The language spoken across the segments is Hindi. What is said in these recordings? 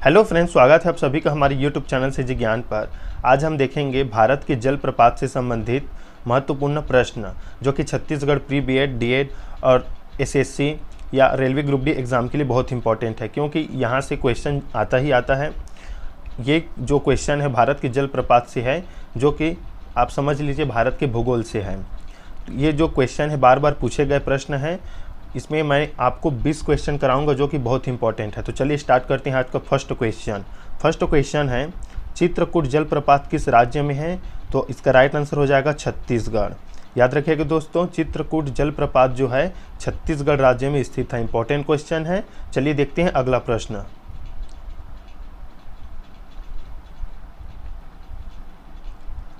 हेलो फ्रेंड्स, स्वागत है आप सभी का हमारे यूट्यूब चैनल से जिज्ञान पर। आज हम देखेंगे भारत के जलप्रपात से संबंधित महत्वपूर्ण प्रश्न जो कि छत्तीसगढ़ प्री बीएड, डीएड और एसएससी या रेलवे ग्रुप डी एग्ज़ाम के लिए बहुत इंपॉर्टेंट है, क्योंकि यहाँ से क्वेश्चन आता ही आता है। ये जो क्वेश्चन है भारत के जलप्रपात से है, जो कि आप समझ लीजिए भारत के भूगोल से है। ये जो क्वेश्चन है बार बार पूछे गए प्रश्न हैं। इसमें मैं आपको 20 क्वेश्चन कराऊंगा जो कि बहुत इंपॉर्टेंट है। तो चलिए स्टार्ट करते हैं आज का फर्स्ट क्वेश्चन है चित्रकूट जलप्रपात किस राज्य में है? तो इसका राइट आंसर हो जाएगा छत्तीसगढ़। याद रखिएगा दोस्तों, चित्रकूट जलप्रपात जो है छत्तीसगढ़ राज्य में स्थित है। इंपॉर्टेंट क्वेश्चन है। चलिए देखते हैं अगला प्रश्न।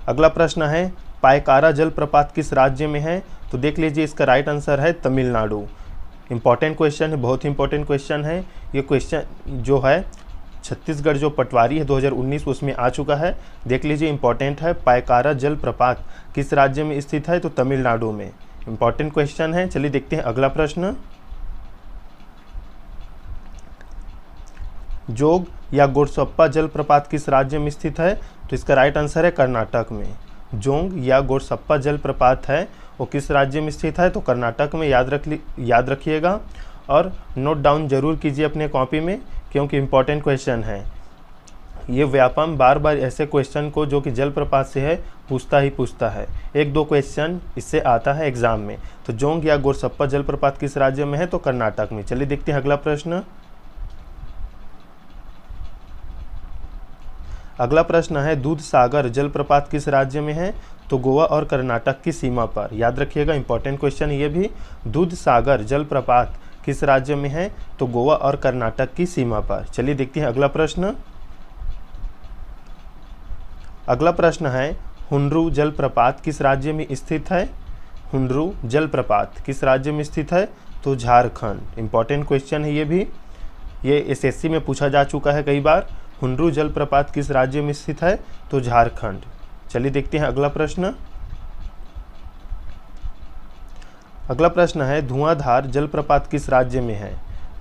अगला प्रश्न है पायकारा जलप्रपात किस राज्य में है? तो देख लीजिए, इसका राइट आंसर है तमिलनाडु। इंपॉर्टेंट क्वेश्चन है, बहुत इंपॉर्टेंट क्वेश्चन है। ये क्वेश्चन जो है छत्तीसगढ़ जो पटवारी है 2019 उसमें आ चुका है। देख लीजिए, इंपॉर्टेंट है। पायकारा जलप्रपात किस राज्य में स्थित है? तो तमिलनाडु में। इंपॉर्टेंट क्वेश्चन है। चलिए देखते हैं अगला प्रश्न। जोग या गोडसप्पा जलप्रपात किस राज्य में स्थित है? तो इसका राइट आंसर है कर्नाटक में। जोंग या गोडसप्पा जलप्रपात है वो किस राज्य में स्थित है? तो कर्नाटक में। याद रखिएगा और नोट डाउन जरूर कीजिए अपने कॉपी में, क्योंकि इंपॉर्टेंट क्वेश्चन है। ये व्यापम बार बार ऐसे क्वेश्चन को जो कि जलप्रपात से है पूछता है। एक दो क्वेश्चन इससे आता है एग्जाम में। तो जोंग या गोडसप्पा जलप्रपात किस राज्य में है? तो कर्नाटक में। चलिए देखते हैं अगला प्रश्न। अगला प्रश्न है दूधसागर जलप्रपात किस राज्य में है? तो गोवा और कर्नाटक की सीमा पर। याद रखिएगा, इंपॉर्टेंट क्वेश्चन ये भी। दूधसागर जलप्रपात किस राज्य में है? तो गोवा और कर्नाटक की सीमा पर। चलिए देखते हैं अगला प्रश्न। अगला प्रश्न है हुंड्रू जलप्रपात किस राज्य में स्थित है? हुंड्रू जलप्रपात किस राज्य में स्थित है? तो झारखंड। इंपॉर्टेंट क्वेश्चन है ये भी। ये एसएससी में पूछा जा चुका है कई बार। हुंड्रू जलप्रपात किस राज्य में स्थित है? तो झारखंड। चलिए देखते हैं अगला प्रश्न। अगला प्रश्न है धुआंधार जलप्रपात किस राज्य में है?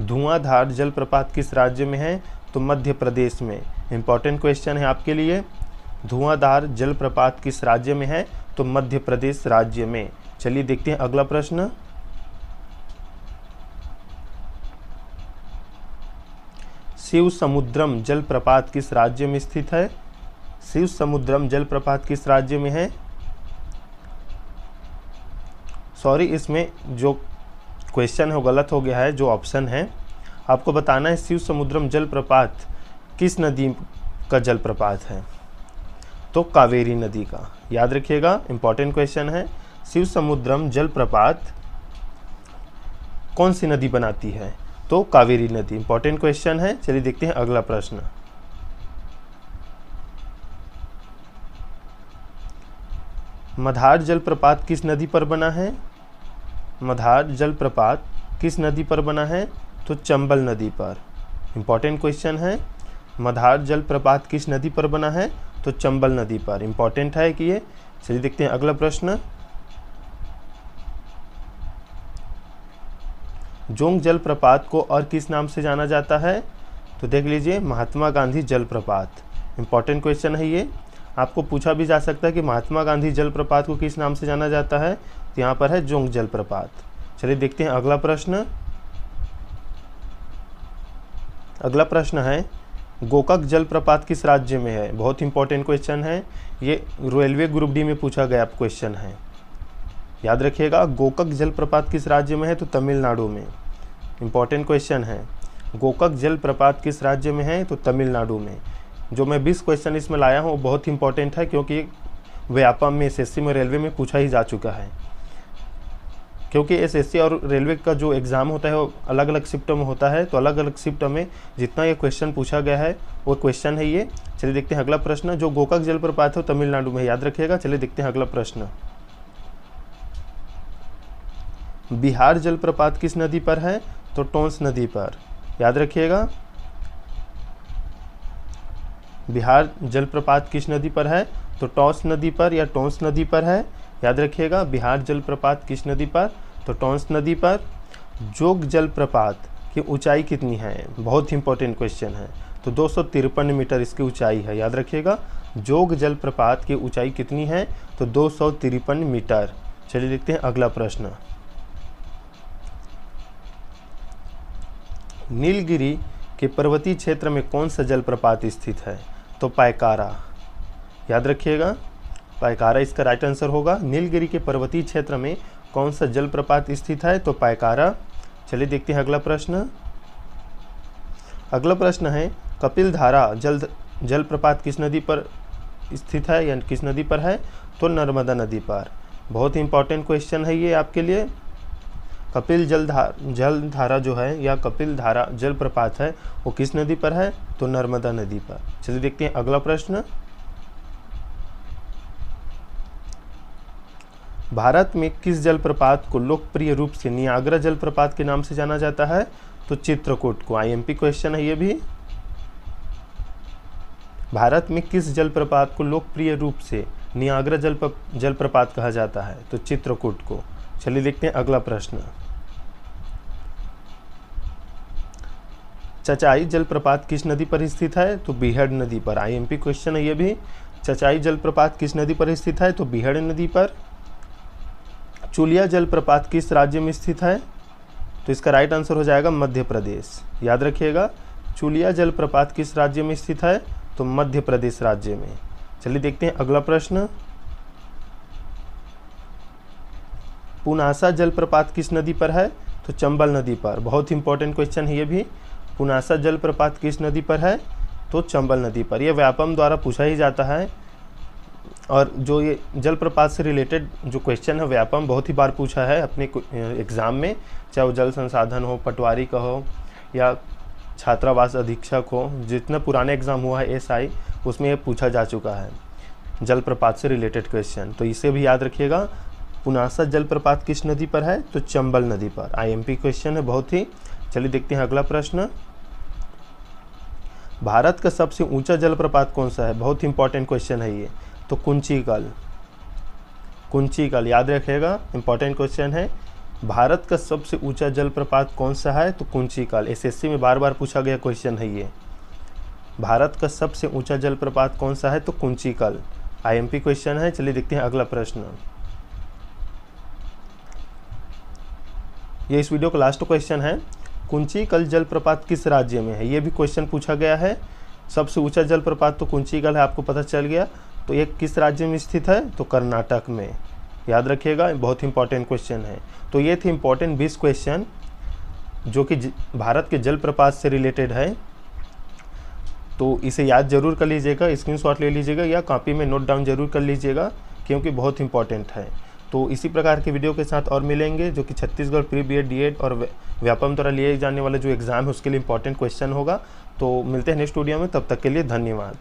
धुआंधार जलप्रपात किस राज्य में है? तो मध्य प्रदेश में। इंपॉर्टेंट क्वेश्चन है आपके लिए। धुआंधार जलप्रपात किस राज्य में है? तो मध्य प्रदेश राज्य में। चलिए देखते हैं अगला प्रश्न। शिव समुद्रम जलप्रपात किस राज्य में स्थित है? शिव समुद्रम जलप्रपात किस राज्य में है? सॉरी, इसमें जो क्वेश्चन है वो गलत हो गया है। जो ऑप्शन है आपको बताना है शिव समुद्रम जलप्रपात किस नदी का जलप्रपात है? तो कावेरी नदी का। याद रखिएगा, इंपॉर्टेंट क्वेश्चन है। शिव समुद्रम जलप्रपात कौन सी नदी बनाती है? तो कावेरी नदी। इंपॉर्टेंट क्वेश्चन है। चलिए देखते हैं अगला प्रश्न। मधार जलप्रपात किस नदी पर बना है? मधार जलप्रपात किस नदी पर बना है? तो चंबल नदी पर। इंपॉर्टेंट क्वेश्चन है। मधार जलप्रपात किस नदी पर बना है? तो चंबल नदी पर। इंपॉर्टेंट है कि ये। चलिए देखते हैं अगला प्रश्न। जोंग जलप्रपात को और किस नाम से जाना जाता है? तो देख लीजिए, महात्मा गांधी जलप्रपात। इंपॉर्टेंट क्वेश्चन है ये। आपको पूछा भी जा सकता है कि महात्मा गांधी जलप्रपात को किस नाम से जाना जाता है? तो यहाँ पर है जोंग जलप्रपात। चलिए देखते हैं अगला प्रश्न। अगला प्रश्न है गोकाक जलप्रपात किस राज्य में है? बहुत इंपॉर्टेंट क्वेश्चन है ये। रेलवे ग्रुप डी में पूछा गया क्वेश्चन है। याद रखिएगा, गोकाक जलप्रपात किस राज्य में है? तो तमिलनाडु में। इंपॉर्टेंट क्वेश्चन है। गोकाक जलप्रपात किस राज्य में है? तो तमिलनाडु में। जो मैं 20 क्वेश्चन इसमें लाया हूँ वो बहुत इंपॉर्टेंट है, क्योंकि व्यापम में, एसएससी में, रेलवे में पूछा ही जा चुका है। क्योंकि एसएससी और रेलवे का जो एग्ज़ाम होता है वो अलग अलग शिफ्टों में होता है। तो अलग अलग शिफ्ट में जितना ये क्वेश्चन पूछा गया है वो क्वेश्चन है ये। चलिए देखते हैं अगला प्रश्न। जो गोकाक जलप्रपात है वो तमिलनाडु में। याद रखिएगा। चलिए देखते हैं अगला प्रश्न। बिहार जलप्रपात किस नदी पर है? तो टोंस नदी पर। याद रखिएगा, बिहार जलप्रपात किस नदी पर है? तो टॉस नदी पर या टोंस नदी पर है। याद रखिएगा, बिहार जलप्रपात किस नदी पर? तो टोंस नदी पर। जोग जलप्रपात की ऊंचाई कितनी है? बहुत इंपॉर्टेंट क्वेश्चन है। तो 253 मीटर इसकी ऊंचाई है। याद रखिएगा, जोग जलप्रपात की ऊंचाई कितनी है, तो 253 मीटर। चलिए देखते हैं अगला प्रश्न। नीलगिरी के पर्वतीय क्षेत्र में कौन सा जलप्रपात स्थित है, तो पायकारा। याद रखिएगा, पायकारा इसका राइट आंसर होगा। नीलगिरी के पर्वतीय क्षेत्र में कौन सा जलप्रपात स्थित है, तो पायकारा। चलिए देखते हैं अगला प्रश्न। अगला प्रश्न है, कपिल धारा जलप्रपात किस नदी पर स्थित है या किस नदी पर है, तो नर्मदा नदी पर। बहुत ही इंपॉर्टेंट क्वेश्चन है ये आपके लिए। कपिल जलधारा जो है या कपिल धारा जलप्रपात है वो किस नदी पर है, तो नर्मदा नदी पर। चलिए देखते हैं अगला प्रश्न। भारत में किस जलप्रपात को लोकप्रिय रूप से नियाग्रा जलप्रपात के नाम से जाना जाता है, तो चित्रकूट को। आईएमपी क्वेश्चन है ये भी। भारत में किस जलप्रपात को लोकप्रिय रूप से नियाग्रा जलप्रपात कहा जाता है, तो चित्रकूट को। चलिए देखते हैं अगला प्रश्न। चचाई जलप्रपात किस नदी पर स्थित है, तो बीहड़ नदी पर। आईएमपी क्वेश्चन है ये भी। चचाई जलप्रपात किस नदी पर स्थित है, तो बीहड़ नदी पर। चुलिया जलप्रपात किस राज्य में स्थित है, तो इसका राइट आंसर हो जाएगा मध्य प्रदेश। याद रखिएगा, चुलिया जलप्रपात किस राज्य में स्थित है, तो मध्य प्रदेश राज्य में। चलिए देखते हैं अगला प्रश्न। पुनासा जलप्रपात किस नदी पर है, तो चंबल नदी पर। बहुत इंपॉर्टेंट क्वेश्चन है ये भी। पुनासा जलप्रपात किस नदी पर है, तो चंबल नदी पर। यह व्यापम द्वारा पूछा ही जाता है, और जो ये जलप्रपात से रिलेटेड जो क्वेश्चन है व्यापम बहुत ही बार पूछा है अपने एग्ज़ाम में, चाहे वो जल संसाधन हो, पटवारी का हो, या छात्रावास अधीक्षक हो। जितना पुराने एग्ज़ाम हुआ है एसआई, उसमें ये पूछा जा चुका है जलप्रपात से रिलेटेड क्वेश्चन। तो इसे भी याद रखिएगा। पुनासा जलप्रपात किस नदी पर है, तो चंबल नदी पर। आईएमपी क्वेश्चन है बहुत ही। चलिए देखते हैं अगला प्रश्न। भारत का सबसे ऊंचा जलप्रपात कौन सा है, बहुत इंपॉर्टेंट क्वेश्चन है ये, तो कुंचिकल। कुंचिकल याद रखिएगा, इंपॉर्टेंट क्वेश्चन है। भारत का सबसे ऊंचा जलप्रपात कौन सा है, तो कुंचिकल। एसएससी में बार बार पूछा गया क्वेश्चन है ये। भारत का सबसे ऊंचा जलप्रपात कौन सा है, तो कुंचिकल। आईएमपी क्वेश्चन है। चलिए देखते हैं अगला प्रश्न। ये इस वीडियो का लास्ट क्वेश्चन है। कुंचिकल जलप्रपात किस राज्य में है, ये भी क्वेश्चन पूछा गया है। सबसे ऊंचा जलप्रपात तो कुंचिकल है, आपको पता चल गया। तो ये किस राज्य में स्थित है, तो कर्नाटक में। याद रखिएगा, बहुत इंपॉर्टेंट क्वेश्चन है। तो ये थे इंपॉर्टेंट 20 क्वेश्चन जो कि भारत के जलप्रपात से रिलेटेड है। तो इसे याद जरूर कर लीजिएगा, स्क्रीनशॉट ले लीजिएगा या कॉपी में नोट डाउन जरूर कर लीजिएगा, क्योंकि बहुत इंपॉर्टेंट है। तो इसी प्रकार के वीडियो के साथ और मिलेंगे, जो कि छत्तीसगढ़ प्री बीएड डीएड और व्यापम द्वारा लिए जाने वाले जो एग्ज़ाम है उसके लिए इंपॉर्टेंट क्वेश्चन होगा। तो मिलते हैं नेक्स्ट वीडियो में, तब तक के लिए धन्यवाद।